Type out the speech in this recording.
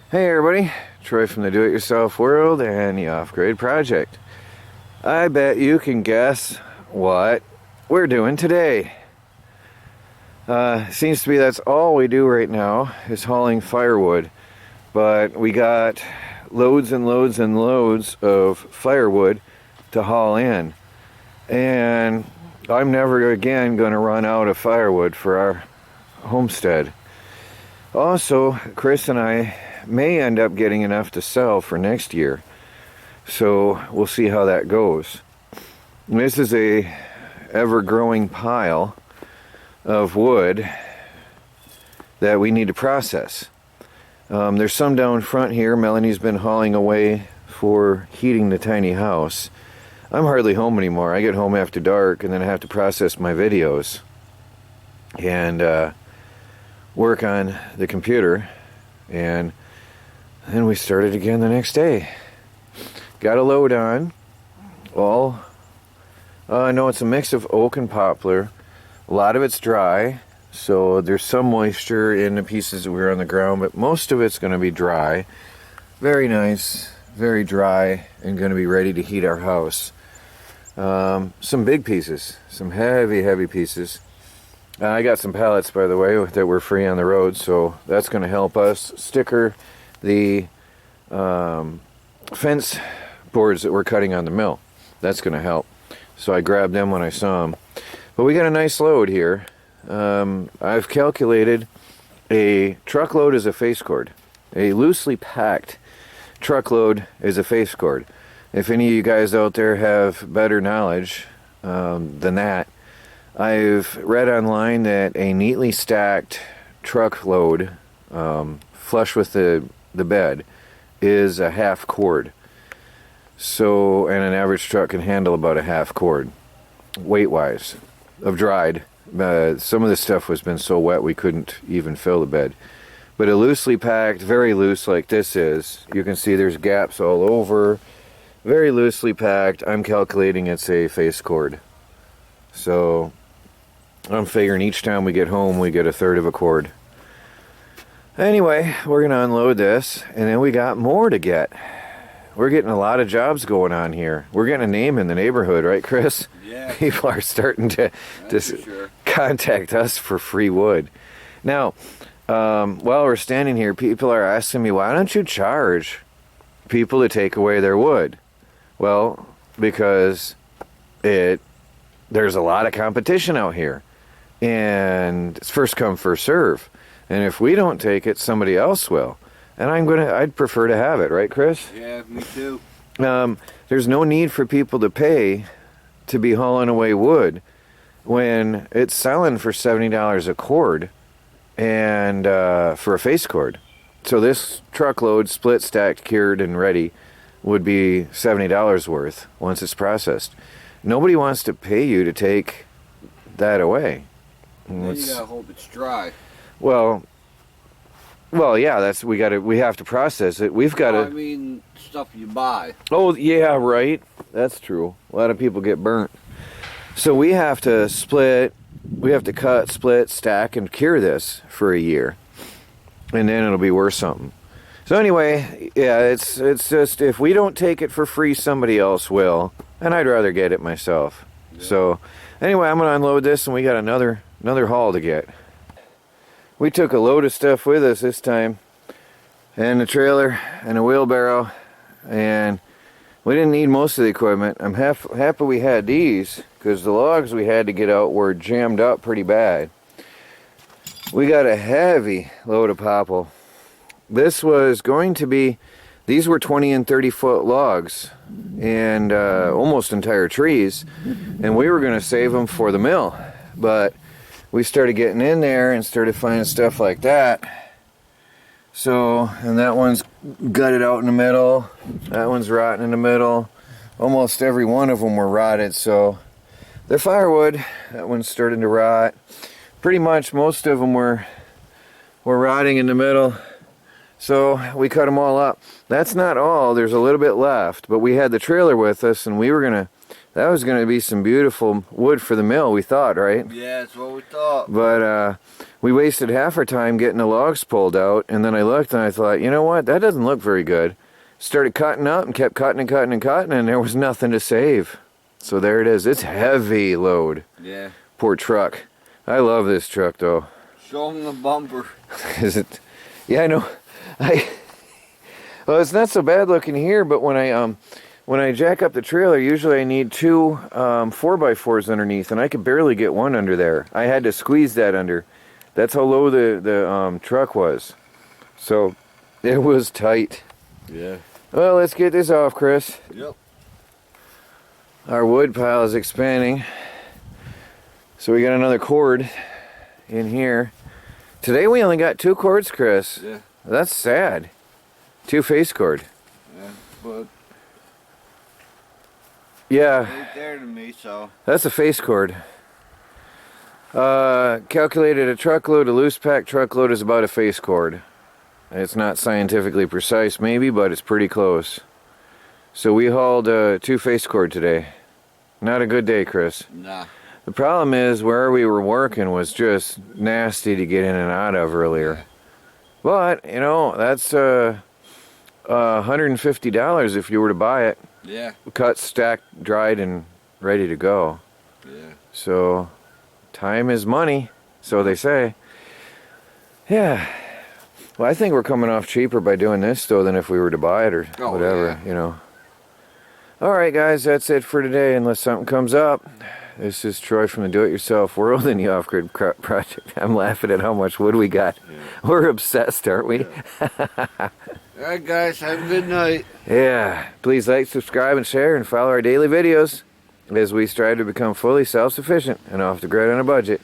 Hey everybody, Troy from the Do-It-Yourself World and the Off-Grid Project. I bet you can guess what we're doing today. Seems to be that's all we do right now is hauling firewood. But we got loads and loads and loads of firewood to haul in. And I'm never again going to run out of firewood for our homestead. Also, Chris and I may end up getting enough to sell for next year, so we'll see how that goes. This is a ever-growing pile of wood that we need to process. There's some down front here. Melanie's been hauling away for heating the tiny house. I'm hardly home anymore. I get home after dark and then I have to process my videos and work on the computer, and then we started again the next day. Got a load on. All, no, it's a mix of oak and poplar. A lot of it's dry, so there's some moisture in the pieces that were on the ground, but most of it's going to be dry. Very nice, very dry, and going to be ready to heat our house. Some big pieces, some heavy pieces. I got some pallets, by the way, that were free on the road, so that's going to help us sticker the fence boards that we're cutting on the mill. That's going to help. So I grabbed them when I saw them. But we got a nice load here. I've calculated a truckload is a face cord. A loosely packed truckload is a face cord. If any of you guys out there have better knowledge than that, I've read online that a neatly stacked truckload, flush with the bed, is a half cord. So, and an average truck can handle about a half cord, weight-wise, of dried. Some of this stuff has been so wet we couldn't even fill the bed. But a loosely packed, very loose like this is, you can see there's gaps all over. Very loosely packed. I'm calculating it's a face cord. So I'm figuring each time we get home we get a third of a cord. Anyway, we're going to unload this, and then we got more to get. We're getting a lot of jobs going on here. We're getting a name in the neighborhood, right, Chris? Yeah. People are starting to sure. contact us for free wood. Now, while we're standing here, people are asking me, why don't you charge people to take away their wood? Well, because there's a lot of competition out here. And it's first come, first serve. And if we don't take it, somebody else will. And I'd prefer to have it, right, Chris? Yeah, me too. There's no need for people to pay to be hauling away wood when it's selling for $70 a cord and for a face cord. So this truckload, split, stacked, cured, and ready, would be $70 worth once it's processed. Nobody wants to pay you to take that away. Then you gotta hope it's dry. Well, yeah. We have to process it. We've got to. I mean, stuff you buy. Oh yeah, right. That's true. A lot of people get burnt. So we have to split. We have to cut, split, stack, and cure this for a year, and then it'll be worth something. So anyway, yeah, it's just if we don't take it for free, somebody else will, and I'd rather get it myself. Yeah. So anyway, I'm gonna unload this, and we got another haul to get. We took a load of stuff with us this time, and a trailer and a wheelbarrow, and we didn't need most of the equipment. I'm happy we had these, because the logs we had to get out were jammed up pretty bad. We got a heavy load of popple. This was going to be, these were 20 and 30 foot logs, and almost entire trees, and we were going to save them for the mill, but we started getting in there and started finding stuff like that. So, and that one's gutted out in the middle. That one's rotten in the middle. Almost every one of them were rotted, so they're firewood. That one's starting to rot. Pretty much most of them were rotting in the middle. So we cut them all up. That's not all. There's a little bit left, but we had the trailer with us, and we were gonna That was going to be some beautiful wood for the mill, we thought, right? Yeah, that's what we thought. But we wasted half our time getting the logs pulled out, and then I looked and I thought, you know what, that doesn't look very good. Started cutting up and kept cutting and cutting and cutting, and there was nothing to save. So there it is. It's heavy load. Yeah. Poor truck. I love this truck though. Show them the bumper. Is it? Yeah, I know. Well, it's not so bad looking here, but when I jack up the trailer, usually I need two 4x4s underneath, and I could barely get one under there. I had to squeeze that under. That's how low the truck was. So it was tight. Yeah. Well, let's get this off, Chris. Yep. Our wood pile is expanding. So we got another cord in here. Today we only got 2 cords, Chris. Yeah. That's sad. 2 face cord. Yeah, but Yeah, right there to me, so. that's a face cord. Calculated a truckload, a loose pack truckload is about a face cord. It's not scientifically precise maybe, but it's pretty close. So we hauled 2 face cord today. Not a good day, Chris. Nah. The problem is where we were working was just nasty to get in and out of earlier. But, you know, that's $150 if you were to buy it. Yeah. Cut, stacked, dried, and ready to go. Yeah. So, time is money, so they say. Yeah. Well, I think we're coming off cheaper by doing this, though, than if we were to buy it or whatever, you know. All right, guys, that's it for today, unless something comes up. This is Troy from the Do-It-Yourself World in the Off-Grid Project. I'm laughing at how much wood we got. Yeah. We're obsessed, aren't we? Yeah. All right, guys, have a good night. Yeah. Please like, subscribe, and share, and follow our daily videos as we strive to become fully self-sufficient and off the grid on a budget.